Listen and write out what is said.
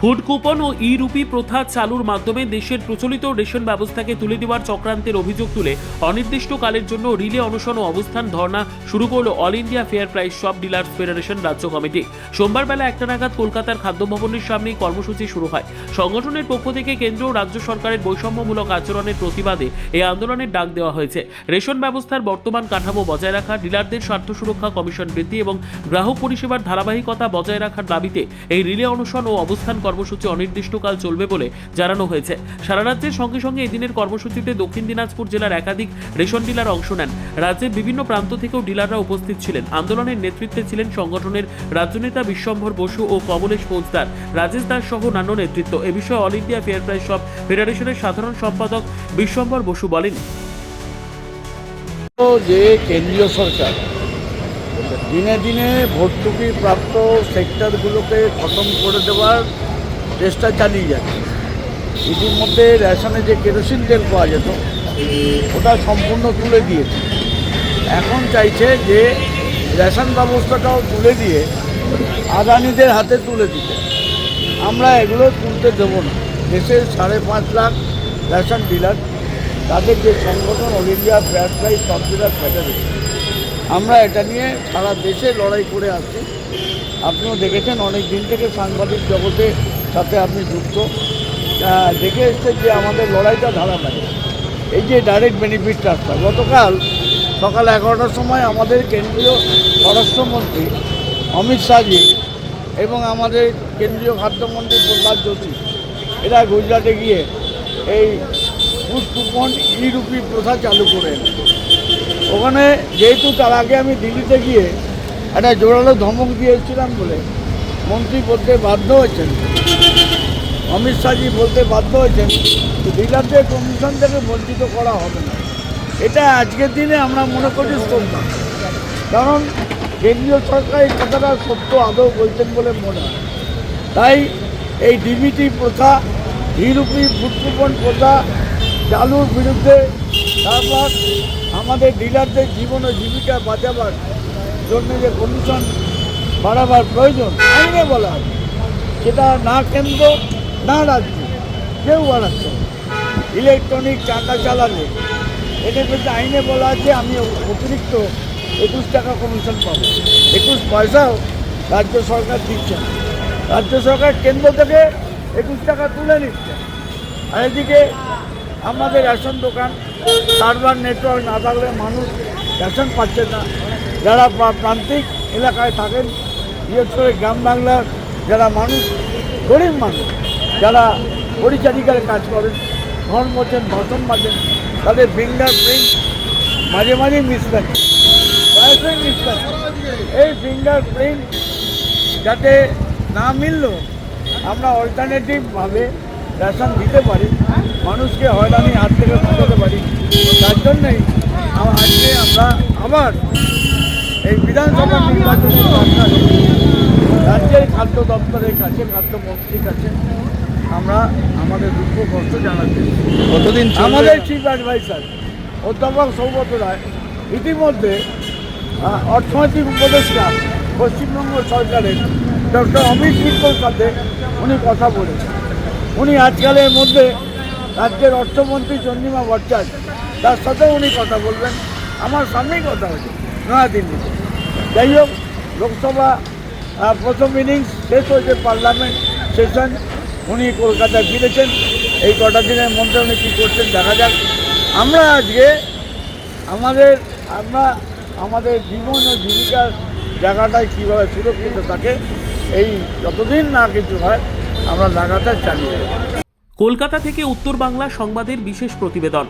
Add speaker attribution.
Speaker 1: Food coupon ও ই rupee প্রথা চালুর মাধ্যমে দেশের প্রচলিত রেশন ব্যবস্থাকে তুলে দেওয়ার চক্রান্তের অভিযোগ তুলে অনির্দিষ্টকালের জন্য রিলে অনশন ও অবস্থান ধর্ণা শুরু করল all India fair price shop dealers federation রাজ্য কমিটি। সোমবার বেলা 1টা নাগাদ কলকাতার খাদ্য ভবনের সামনেই কর্মসূচি শুরু হয়। সংগঠনের পক্ষ থেকে কেন্দ্র ও রাজ্য সরকারের বৈষম্যমূলক আচরণের প্রতিবাদে এই আন্দোলনের ডাক দেওয়া হয়েছে। রেশন ব্যবস্থার বর্তমান কাঠামো বজায় রাখা, ডিলারদের স্বার্থ সুরক্ষা কমিশন বৃদ্ধি এবং গ্রাহক পরিষেবার ধারাবাহিকতা বজায় রাখার দাবিতে এই রিলে অনশন ও অবস্থান কর্মসূচি অনির্দিষ্টকাল চলবে বলে জানানো হয়েছে। সারা রাজ্যের সঙ্গে সঙ্গে এই দিনের কর্মসূচিতে দক্ষিণ দিনাজপুর জেলার একাধিক রেশন ডিলার অংশ নেন। রাজ্যের বিভিন্ন প্রান্ত থেকেও ডিলাররা উপস্থিত ছিলেন। আন্দোলনের নেতৃত্বে ছিলেন সংগঠনের রাজ্য নেতা বিশ্বম্ভর বসু ও কমলেশ ফৌজদার, রাজেশ দাস সহ অন্যান্য নেতৃত্ব। এ বিষয়ে all India fair price shop ফেডারেশনের সাধারণ সম্পাদক বিশ্বম্ভর বসু বলেন,
Speaker 2: যে কেন্দ্রীয় সরকার দিনে দিনে ভর্তুকি প্রাপ্ত সেক্টরগুলোকে খতম করে দেওয়ার চেষ্টা চালিয়ে যাচ্ছে। ইতিমধ্যে রেশনে যে কেরোসিন তেল পাওয়া যেত ওটা সম্পূর্ণ তুলে দিয়েছে। এখন চাইছে যে রেশন ব্যবস্থাটাও তুলে দিয়ে আদানিদের হাতে তুলে দিতে। আমরা এগুলো তুলতে দেবো না। দেশের 5.5 লাখ রেশন ডিলার, তাদের যে সংগঠন all India fair price shop dealers federation, আমরা এটা নিয়ে সারা দেশে লড়াই করে আসছি। আপনিও দেখেছেন, অনেক দিন থেকে সাংবাদিক জগতের সাথে আপনি যুক্ত, দেখে এসছেন যে আমাদের লড়াইটা ধারাবাহিক। এই যে ডাইরেক্ট বেনিফিট ট্রান্সফার, গতকাল সকাল 11টার সময় আমাদের কেন্দ্রীয় স্বরাষ্ট্রমন্ত্রী অমিত শাহজি এবং আমাদের কেন্দ্রীয় খাদ্যমন্ত্রী প্রহ্লাদ যোশী এরা গুজরাটে গিয়ে এই ফুড কুপন ই রুপি প্রথা চালু করেন। ওখানে যেহেতু তার আগে আমি দিল্লিতে গিয়ে একটা জোরালো ধমক দিয়েছিলাম বলে মন্ত্রী বলতে বাধ্য হয়েছেন, অমিত শাহজি বলতে বাধ্য হয়েছেন ডিলারদের কমিশন থেকে বঞ্চিত করা হবে না। এটা আজকের দিনে আমরা মনে করি সত্য, কারণ কেন্দ্রীয় সরকার এই কথাটা সত্য আদৌ বলছেন বলে মনে হয়। তাই এই ডিবিটি প্রথা, ই রুপি ফুড কুপন প্রথা চালুর বিরুদ্ধে, তারপর আমাদের ডিলারদের জীবন ও জীবিকা বাঁচাবার জন্য যে কমিশন বাড়াবার প্রয়োজন আইনে বলা হয়, সেটা না কেন্দ্র না রাজ্য কেউ বাড়াচ্ছে। ইলেকট্রনিক টাকা চালালে এদের মধ্যে আইনে বলা আছে আমি অতিরিক্ত 21 টাকা কমিশন পাবো। 21 পয়সাও রাজ্য সরকার দিচ্ছে না। রাজ্য সরকার কেন্দ্র থেকে 21 টাকা তুলে নিচ্ছে। আর এদিকে আমাদের রেশন দোকান সার্ভার নেটওয়ার্ক না থাকলে মানুষ রেশন পাচ্ছে না। যারা প্রান্তিক এলাকায় থাকেন, বিশেষ করে গ্রাম বাংলার যারা মানুষ, গরিব মানুষ, যারা পরিচারিকার কাজ করেন, ঘর মোছেন, বাসন মাজেন, তাদের ফিঙ্গার প্রিন্ট মাঝে মাঝে মিসম্যাচ, প্রায়শই মিসম্যাচ। এই ফিঙ্গার প্রিন্ট যাতে না মিললেও আমরা অল্টারনেটিভভাবে রেশন দিতে পারি, মানুষকে হয়রানির হাত থেকে বাঁচাতে পারি, তার জন্যই আজকে আমরা আবার এই বিধানসভা নির্বাচনের দরকারে রাজ্যের খাদ্য দপ্তরের কাছে, খাদ্যমন্ত্রীর কাছে আমরা আমাদের দুঃখ কষ্ট জানাচ্ছি।
Speaker 3: কতদিন
Speaker 2: আমাদের চিফ অ্যাডভাইসার অধ্যাপক সৌগত রায় ইতিমধ্যে অর্থনৈতিক উপদেষ্টা পশ্চিমবঙ্গ সরকারের ডক্টর অমিত মিত্রর সাথে উনি কথা বলেছেন। উনি আজকালের মধ্যে রাজ্যের অর্থমন্ত্রী চন্দ্রিমা ভট্টাচার্য, তার সাথেও উনি কথা বলবেন। আমার সামনেই কথা হয়েছে নয়াদিল্লিতে। যাই হোক, লোকসভা প্রথম ইনিংস শেষ হয়েছে, পার্লামেন্ট সেশন, উনি কলকাতায় ফিরেছেন। এই কটা দিনের মধ্যে উনি কী করছেন দেখা যাক। আমরা আজকে আমাদের জীবন ও জীবিকার জায়গাটায় কীভাবে সুরক্ষিত থাকে, এই যতদিন না কিছু হয় আমরা লাগাতার চালিয়ে যাব।
Speaker 1: কলকাতা থেকে উত্তর বাংলা সংবাদের বিশেষ প্রতিবেদন।